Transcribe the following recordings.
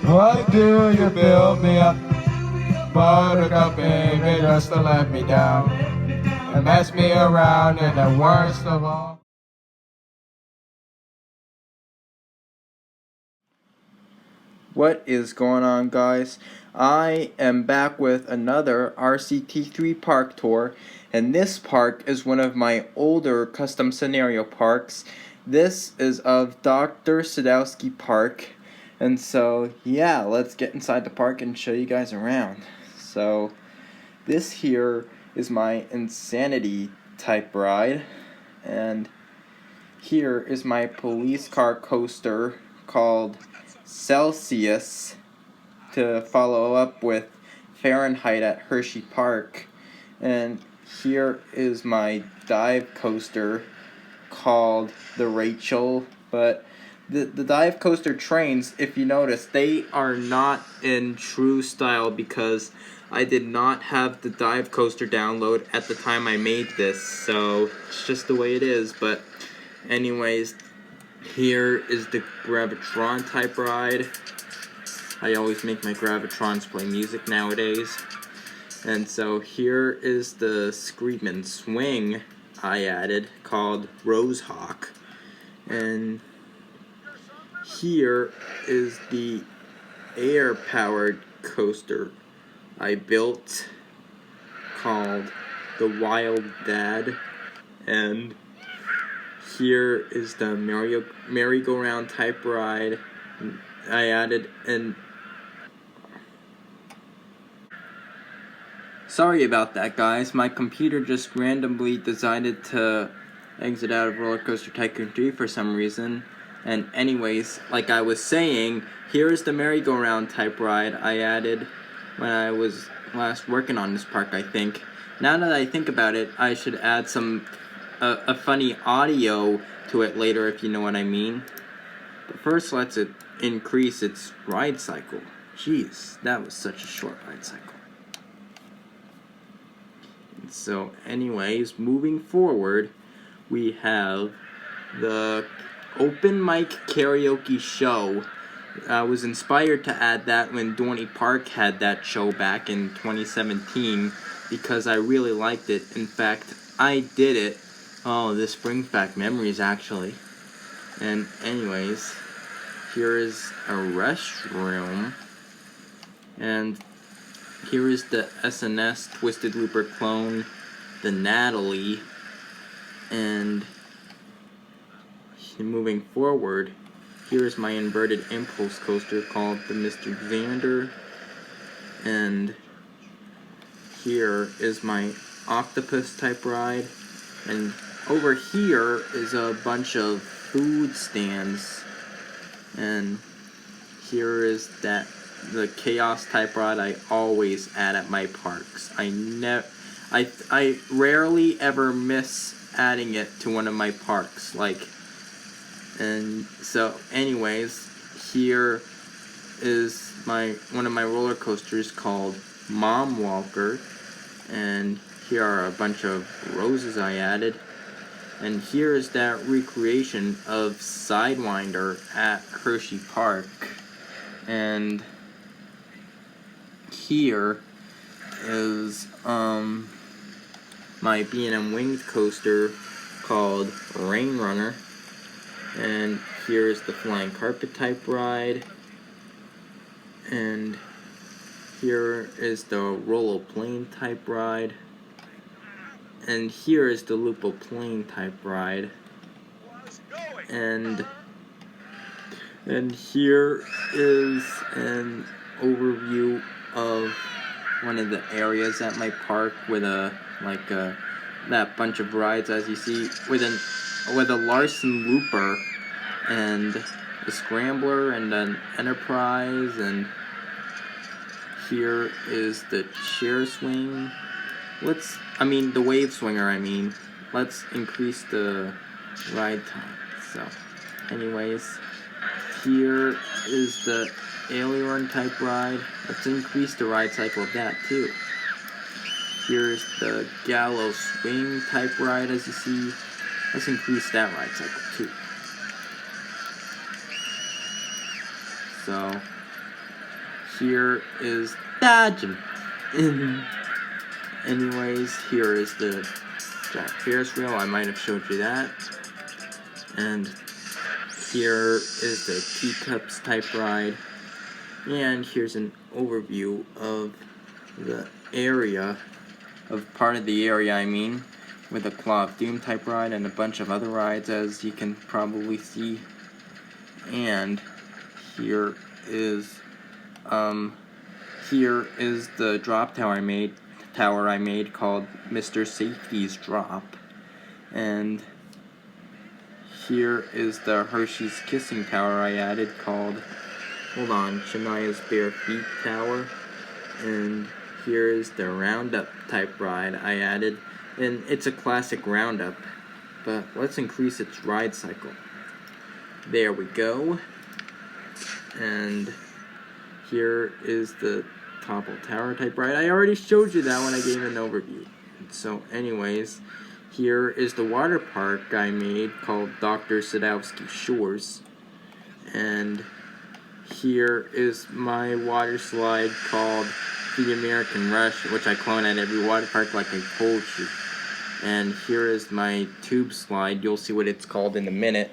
Why do you build me up? Buttercup, baby, just to let me down and mess me around, and the worst of all. What is going on, guys? I am back with another RCT3 park tour, and this park is one of my older custom scenario parks. This is of Dr. Sadowski Park, and so yeah, let's get inside the park and show you guys around. So this here is my Insanity type ride, and here is my police car coaster called Celsius, to follow up with Fahrenheit at Hershey Park. And here is my dive coaster called the Rachel. But the dive coaster trains, if you notice, they are not in true style because I did not have the dive coaster download at the time I made this, so it's just the way it is. But anyways, here is the Gravitron type ride. I always make my Gravitrons play music nowadays. And so here is the Scream and Swing I added called Rosehawk. And here is the air-powered coaster I built called the Wild Dad. And here is the merry-go-round type ride I added. And sorry about that, guys. My computer just randomly decided to exit out of Roller Coaster Tycoon 3 for some reason. And anyways, like I was saying, here is the merry-go-round type ride I added when I was last working on this park, I think. Now that I think about it, I should add some a funny audio to it later, if you know what I mean. But first, let's increase its ride cycle. Jeez, that was such a short ride cycle. And so anyways, moving forward, we have the open mic karaoke show. I was inspired to add that when Dorney Park had that show back in 2017 because I really liked it. In fact, I did it. Oh, this brings back memories, actually. And anyways, here is a restroom. And here is the SNS Twisted Looper clone, the Natalie. And moving forward, here is my inverted impulse coaster called the Mr. Xander. And here is my octopus type ride. And over here is a bunch of food stands. And here is the chaos type ride I always add at my parks. I rarely ever miss adding it to one of my parks. And so anyways, here is one of my roller coasters called Mom Walker, and here are a bunch of roses I added. And here is that recreation of Sidewinder at Hershey Park. And here is my B&M winged coaster called Rain Runner. And here is the flying carpet type ride. And here is the Rollo plane type ride. And here is the Lupo plane type ride. And here is an overview of one of the areas at my park with that bunch of rides, as you see, with a Larson Looper and a Scrambler and an Enterprise. And here is the chair swing. The wave swinger, Let's increase the ride time. So, anyways, here is the Aileron type ride. Let's increase the ride cycle of that too. Here's the Gallows swing type ride, as you see. Let's increase that ride cycle too. So, here is that. Anyways, here is the Jack Ferris wheel. I might have showed you that. And here is the teacups type ride. And here's an overview of the area, of part of the area, I mean, with a Claw of Doom type ride and a bunch of other rides, as you can probably see. And here is the drop tower I made called Mr. Safety's Drop. And here is the Hershey's Kissing Tower I added called, hold on, Shania's Bare Feet Tower. And here is the Roundup type ride I added, and it's a classic Roundup, but let's increase its ride cycle. There we go. And here is the Topple Tower type ride. I already showed you that when I gave an overview. So anyways, here is the water park I made called Dr. Sadowski Shores. And here is my water slide called The American Rush, which I clone at every water park like I told you. And here is my tube slide. You'll see what it's called in a minute.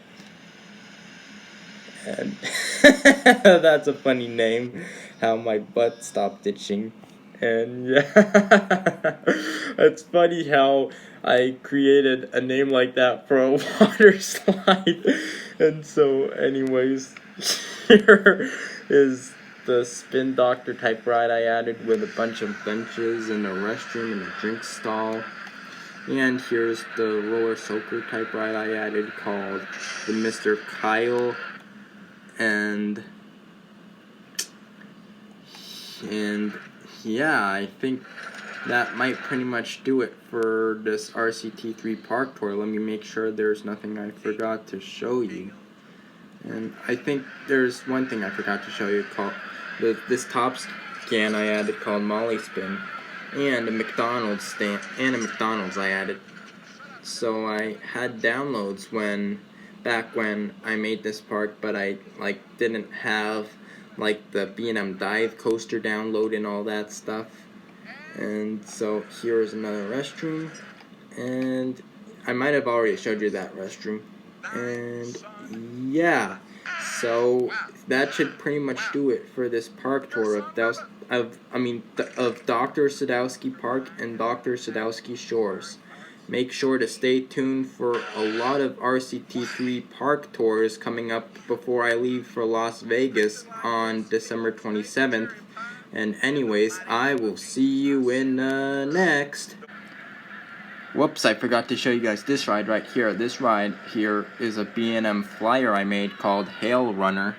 And that's a funny name, how my butt stopped itching. And yeah, it's funny how I created a name like that for a water slide. And so anyways, here is the Spin Doctor type ride I added with a bunch of benches and a restroom and a drink stall. And here's the roller soaker type ride I added called the Mr. Kyle. And yeah, I think that might pretty much do it for this RCT3 park tour. Let me make sure there's nothing I forgot to show you. And I think there's one thing I forgot to show you called this top scan I added called Molly Spin, and a McDonald's stand and a McDonald's I added. So I had downloads back when I made this park, but I didn't have the B&M dive coaster download and all that stuff. And so here is another restroom, and I might have already showed you that restroom. And yeah, so that should pretty much do it for this park tour of Dr. Sadowski Park and Dr. Sadowski Shores. Make sure to stay tuned for a lot of RCT3 park tours coming up before I leave for Las Vegas on December 27th. And anyways, I will see you in the next. Whoops, I forgot to show you guys this ride right here. This ride here is a B&M flyer I made called Hail Runner.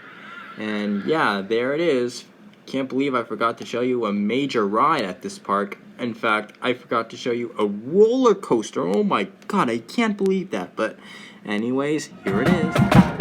And yeah, there it is. Can't believe I forgot to show you a major ride at this park. In fact, I forgot to show you a roller coaster. Oh my god, I can't believe that. But anyways, here it is.